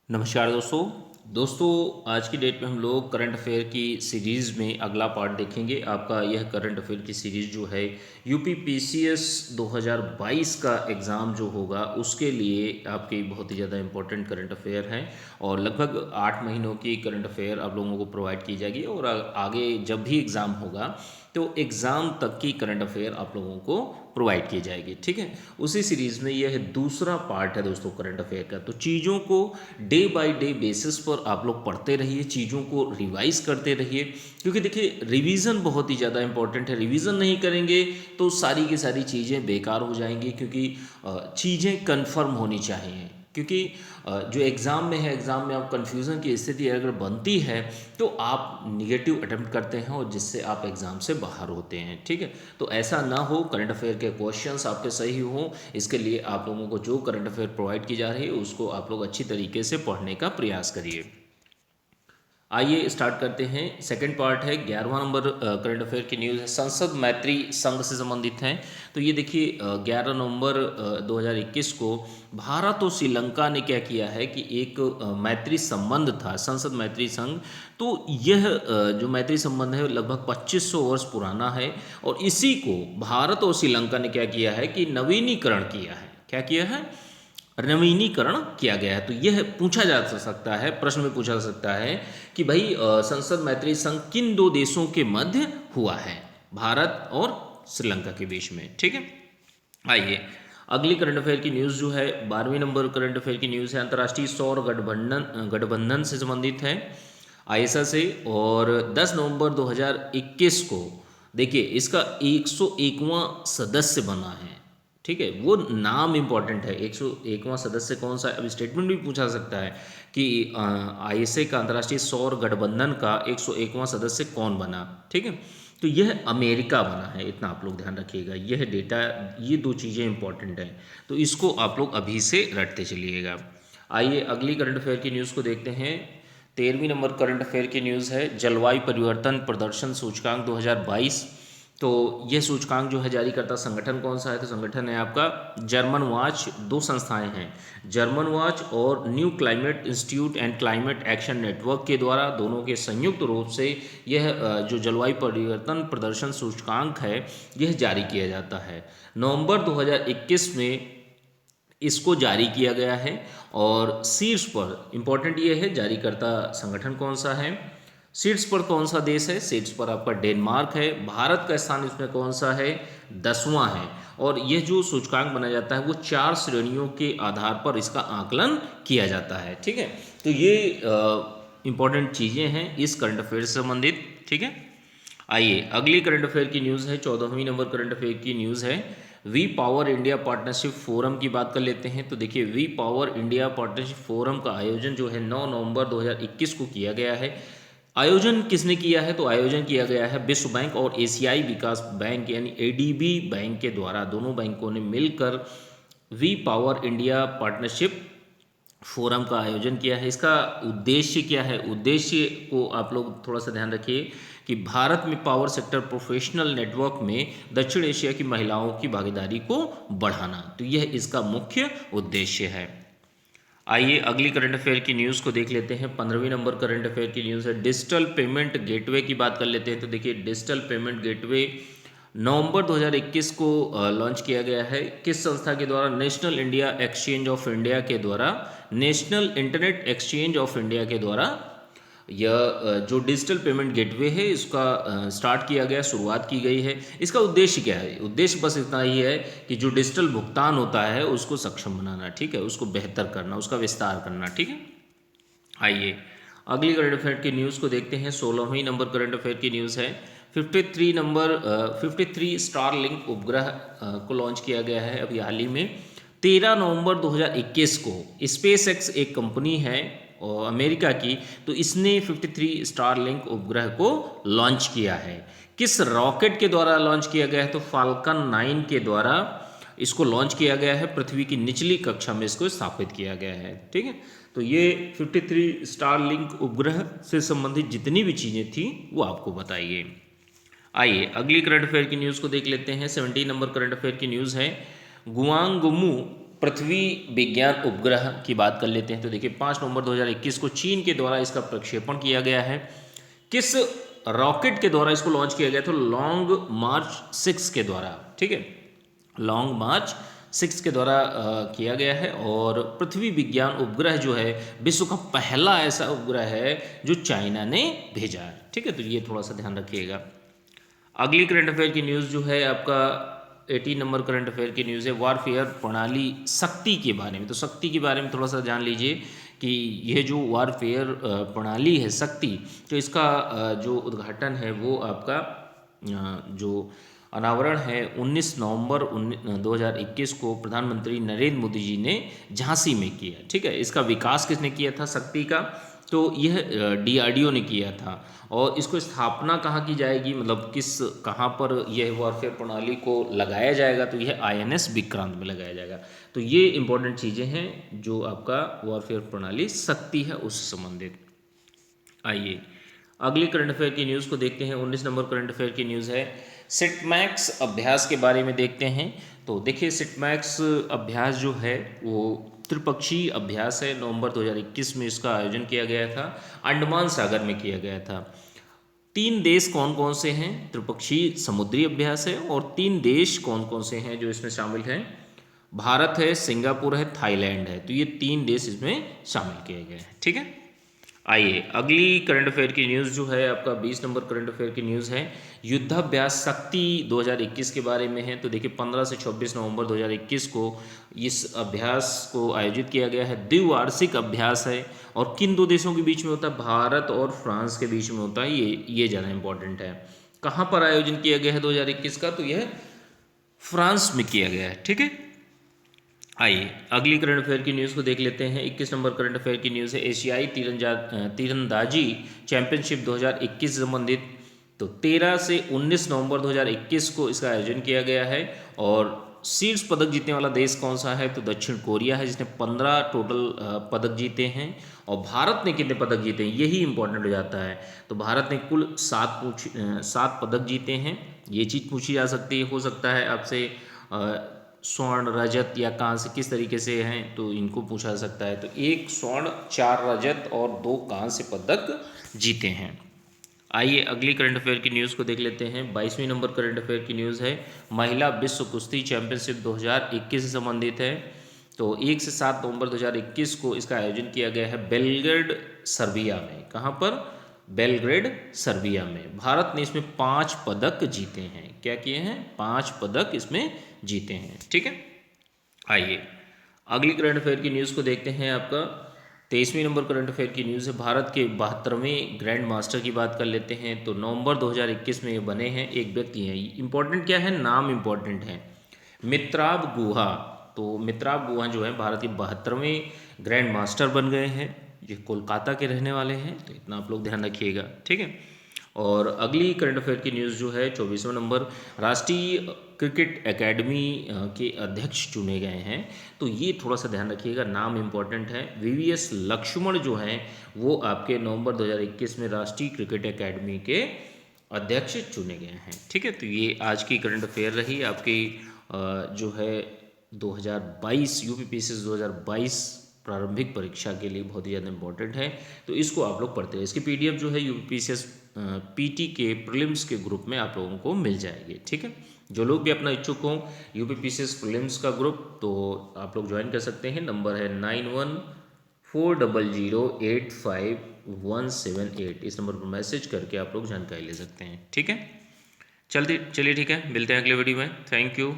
नमस्कार दोस्तों आज की डेट में हम लोग करंट अफेयर की सीरीज़ में अगला पार्ट देखेंगे। आपका यह करंट अफेयर की सीरीज़ जो है यूपी पीसीएस 2022 का एग्ज़ाम जो होगा उसके लिए आपकी बहुत ही ज़्यादा इंपॉर्टेंट करंट अफेयर है और लगभग 8 महीनों की करंट अफेयर आप लोगों को प्रोवाइड की जाएगी और आगे जब भी एग्ज़ाम होगा तो एग्ज़ाम तक की करंट अफेयर आप लोगों को प्रोवाइड की जाएगी। ठीक है, उसी सीरीज़ में यह दूसरा पार्ट है दोस्तों करंट अफेयर का। तो चीज़ों को डे बाय डे बेसिस पर आप लोग पढ़ते रहिए, चीज़ों को रिवाइज करते रहिए, क्योंकि देखिए रिवीजन बहुत ही ज़्यादा इंपॉर्टेंट है। रिवीजन नहीं करेंगे तो सारी की सारी चीज़ें बेकार हो जाएंगी, क्योंकि चीज़ें कन्फर्म होनी चाहिए। क्योंकि जो एग्ज़ाम में है, एग्ज़ाम में आप कन्फ्यूज़न की स्थिति अगर बनती है तो आप निगेटिव अटेम्प्ट करते हैं और जिससे आप एग्ज़ाम से बाहर होते हैं। ठीक है, तो ऐसा ना हो, करंट अफेयर के क्वेश्चंस आपके सही हों, इसके लिए आप लोगों को जो करंट अफेयर प्रोवाइड की जा रही है उसको आप लोग अच्छी तरीके से पढ़ने का प्रयास करिए। आइए स्टार्ट करते हैं। सेकंड पार्ट है 11वां नंबर करंट अफेयर की न्यूज़ है, संसद मैत्री संघ से संबंधित हैं। तो ये देखिए 11 नवंबर 2021 को भारत और श्रीलंका ने क्या किया है कि एक मैत्री संबंध था, संसद मैत्री संघ। तो यह जो मैत्री संबंध है लगभग 2500 वर्ष पुराना है और इसी को भारत और श्रीलंका ने क्या किया है कि नवीनीकरण किया है। क्या किया है? नवीनीकरण किया गया है। तो यह पूछा जा सकता है, प्रश्न में पूछा जा सकता है कि भाई संसद मैत्री संघ किन दो देशों के मध्य हुआ है, भारत और श्रीलंका के बीच में। ठीक है, आइए अगली करंट अफेयर की न्यूज़ जो है 12वीं नंबर करंट अफेयर की न्यूज़ है, अंतर्राष्ट्रीय सौर गठबंधन से संबंधित है, आईएसए से। और 10 नवंबर 2021 को देखिए इसका 101वां सदस्य बना है। ठीक है, वो नाम इंपॉर्टेंट है। 101वां सदस्य कौन सा है? अब स्टेटमेंट भी पूछा सकता है कि आईएसए का, अंतर्राष्ट्रीय सौर गठबंधन का 101वां सदस्य कौन बना। ठीक है, तो यह अमेरिका बना है, इतना आप लोग ध्यान रखिएगा। यह डेटा, ये दो चीज़ें इंपॉर्टेंट हैं, तो इसको आप लोग अभी से रटते चलिएगा। आइए अगली करंट अफेयर की न्यूज़ को देखते हैं। 13वीं नंबर करंट अफेयर की न्यूज़ है, जलवायु परिवर्तन प्रदर्शन सूचकांक 2022। तो यह सूचकांक जो है जारी करता संगठन कौन सा है? तो संगठन है आपका जर्मन वॉच। दो संस्थाएं हैं, जर्मन वॉच और new climate institute and climate action network के द्वारा, दोनों के संयुक्त रूप से यह जो जलवायु परिवर्तन प्रदर्शन सूचकांक है यह जारी किया जाता है। नवंबर 2021 में इसको जारी किया गया है और शीर्ष पर इंपॉर्टेंट ये है जारीकर्ता संगठन कौन सा है, शीर्ष पर कौन सा देश है? शीर्ष पर आपका डेनमार्क है। भारत का स्थान इसमें कौन सा है? 10वां है। और यह जो सूचकांक बनाया जाता है वो 4 श्रेणियों के आधार पर इसका आकलन किया जाता है। ठीक है, तो ये इंपॉर्टेंट चीज़ें हैं इस करंट अफेयर से संबंधित। ठीक है, आइए अगली करंट अफेयर की न्यूज़ है, 14वीं नंबर करंट अफेयर की न्यूज़ है, we power India partnership forum की बात कर लेते हैं। तो देखिए we power India partnership forum का आयोजन जो है 9 नवंबर 2021 को किया गया है। आयोजन किसने किया है? तो आयोजन किया गया है विश्व बैंक और एशियाई विकास बैंक यानी एडीबी बैंक के द्वारा। दोनों बैंकों ने मिलकर we power India partnership forum का आयोजन किया है। इसका उद्देश्य क्या है? उद्देश्य को आप लोग थोड़ा सा ध्यान रखिए कि भारत में पावर सेक्टर प्रोफेशनल नेटवर्क में दक्षिण एशिया की महिलाओं की भागीदारी को बढ़ाना, तो यह इसका मुख्य उद्देश्य है। आइए अगली करंट अफेयर की न्यूज़ को देख लेते हैं। 15वीं नंबर करंट अफेयर की न्यूज़ है, डिजिटल पेमेंट गेटवे की बात कर लेते हैं। तो देखिए डिजिटल पेमेंट गेटवे नवंबर 2021 को लॉन्च किया गया है। किस संस्था के द्वारा? National India exchange of India के द्वारा, national internet exchange of India के द्वारा यह जो डिजिटल पेमेंट गेटवे है इसका स्टार्ट किया गया, शुरुआत की गई है। इसका उद्देश्य क्या है? उद्देश्य बस इतना ही है कि जो डिजिटल भुगतान होता है उसको सक्षम बनाना, ठीक है, उसको बेहतर करना, उसका विस्तार करना। ठीक है, आइए अगली करंट अफेयर की न्यूज़ को देखते हैं। 16वीं नंबर करंट अफेयर की न्यूज़ है, 53 स्टार लिंक उपग्रह को लॉन्च किया गया है अभी हाल ही में। 13 नवंबर 2021 को स्पेस एक्स एक कंपनी है और अमेरिका की, तो इसने 53 स्टार लिंक उपग्रह को लॉन्च किया है। किस रॉकेट के द्वारा लॉन्च किया गया है? तो फाल्कन 9 के द्वारा इसको लॉन्च किया गया है। पृथ्वी की निचली कक्षा में इसको स्थापित किया गया है। ठीक है, तो ये 53 स्टार लिंक उपग्रह से संबंधित जितनी भी चीज़ें थी वो आपको बताइए। आइए अगली करंट अफेयर की न्यूज़ को देख लेते हैं। 17 नंबर करंट अफेयर की न्यूज़ है, गुआंगमू पृथ्वी विज्ञान उपग्रह की बात कर लेते हैं। तो देखिए 5 नवंबर 2021 को चीन के द्वारा इसका प्रक्षेपण किया गया है। किस रॉकेट के द्वारा इसको लॉन्च किया गया? तो लॉन्ग मार्च 6 के द्वारा, ठीक है, लॉन्ग मार्च 6 के द्वारा किया गया है। और पृथ्वी विज्ञान उपग्रह जो है विश्व का पहला ऐसा उपग्रह है जो चाइना ने भेजा है, ठीक है, तो ये थोड़ा सा ध्यान रखिएगा। अगली करंट अफेयर की न्यूज़ जो है आपका 18 नंबर करंट अफेयर की न्यूज़ है वारफेयर प्रणाली शक्ति के बारे में। तो शक्ति के बारे में थोड़ा सा जान लीजिए कि यह जो वारफेयर प्रणाली है शक्ति, तो इसका जो उद्घाटन है वो आपका जो अनावरण है 19 नवंबर 2021 को प्रधानमंत्री नरेंद्र मोदी जी ने झांसी में किया, ठीक है। इसका विकास किसने किया था शक्ति का? तो यह DRDO ने किया था। और इसको स्थापना कहाँ की जाएगी, मतलब कहाँ पर यह वॉरफेयर प्रणाली को लगाया जाएगा? तो यह INS विक्रांत में लगाया जाएगा। तो ये इंपॉर्टेंट चीज़ें हैं जो आपका वॉरफेयर प्रणाली शक्ति है उससे संबंधित। आइए अगली करंट अफेयर की न्यूज़ को देखते हैं। 19 नंबर करंट अफेयर की न्यूज़ है सिटमैक्स अभ्यास के बारे में देखते हैं। तो देखिए सिटमैक्स अभ्यास जो है वो त्रिपक्षीय अभ्यास है। नवंबर 2021 में इसका आयोजन किया गया था, अंडमान सागर में किया गया था। 3 देश कौन कौन से हैं? त्रिपक्षीय समुद्री अभ्यास है। और 3 देश कौन कौन से हैं जो इसमें शामिल हैं? भारत है, सिंगापुर है, थाईलैंड है। तो ये 3 देश इसमें शामिल किए गए हैं, ठीक है। आइए अगली करंट अफेयर की न्यूज़ जो है आपका 20 नंबर करंट अफेयर की न्यूज़ है युद्धाभ्यास शक्ति 2021 के बारे में है। तो देखिए 15 से 26 नवंबर 2021 को इस अभ्यास को आयोजित किया गया है। द्विवार्षिक अभ्यास है और किन 2 देशों के बीच में होता है? भारत और फ्रांस के बीच में होता है। ये ज़्यादा इंपॉर्टेंट है। कहाँ पर आयोजन किया गया है 2021 का? तो यह फ्रांस में किया गया है, ठीक है। आइए अगली करंट अफेयर की न्यूज़ को देख लेते हैं। 21 नंबर करंट अफेयर की न्यूज़ है एशियाई तीरंदाजी चैंपियनशिप 2021 से संबंधित। तो 13 से 19 नवंबर 2021 को इसका आयोजन किया गया है। और शीर्ष पदक जीतने वाला देश कौन सा है? तो दक्षिण कोरिया है जिसने 15 टोटल पदक जीते हैं। और भारत ने कितने पदक जीते हैं यही इंपॉर्टेंट हो जाता है। तो भारत ने कुल 7 पदक जीते हैं। ये चीज़ पूछी जा सकती है, हो सकता है आपसे स्वर्ण, रजत या कांस्य किस तरीके से हैं, तो इनको पूछा जा सकता है। तो 1 स्वर्ण, 4 रजत और 2 कांस्य पदक जीते हैं। आइए अगली करंट अफेयर की न्यूज़ को देख लेते हैं। 22वें नंबर करंट अफेयर की न्यूज़ है महिला विश्व कुश्ती चैंपियनशिप 2021 से संबंधित है। तो 1 से 7 नवंबर 2021 को इसका आयोजन किया गया है बेलग्रेड, सर्बिया में। कहाँ पर? बेलग्रेड, सर्बिया में। भारत ने इसमें 5 पदक जीते हैं। क्या किए हैं? 5 पदक इसमें जीते हैं, ठीक है। आइए अगली करंट अफेयर की न्यूज़ को देखते हैं। आपका 23वें नंबर करंट अफेयर की न्यूज़ है भारत के 72वें ग्रैंड मास्टर की बात कर लेते हैं। तो नवंबर 2021 में ये बने हैं। एक व्यक्ति हैं, इंपॉर्टेंट क्या है? नाम इंपॉर्टेंट है, मित्राब गुहा। तो मित्राब गुहा जो है भारत के 72वें ग्रैंड मास्टर बन गए हैं। ये कोलकाता के रहने वाले हैं, तो इतना आप लोग ध्यान रखिएगा, ठीक है। और अगली करंट अफेयर की न्यूज़ जो है 24वें नंबर राष्ट्रीय क्रिकेट एकेडमी के अध्यक्ष चुने गए हैं। तो ये थोड़ा सा ध्यान रखिएगा, नाम इंपॉर्टेंट है। VVS लक्ष्मण जो हैं वो आपके नवंबर 2021 में राष्ट्रीय क्रिकेट एकेडमी के अध्यक्ष चुने गए हैं, ठीक है। तो ये आज की करंट अफेयर रही आपकी जो है 2022 UPPSC 2022 प्रारंभिक परीक्षा के लिए बहुत ही ज़्यादा इंपॉर्टेंट है। तो इसको आप लोग पढ़ते हैं। इसकी PDF जो है UPPSC PT के प्रीलिम्स के ग्रुप में आप लोगों को मिल जाएगी, ठीक है। जो लोग भी अपना इच्छुक हों UPPSC प्रीलिम्स का ग्रुप, तो आप लोग ज्वाइन कर सकते हैं। नंबर है 9140085178। इस नंबर पर मैसेज करके आप लोग जानकारी ले सकते हैं, ठीक है। चलिए ठीक है, मिलते हैं अगले वीडियो में। Thank you.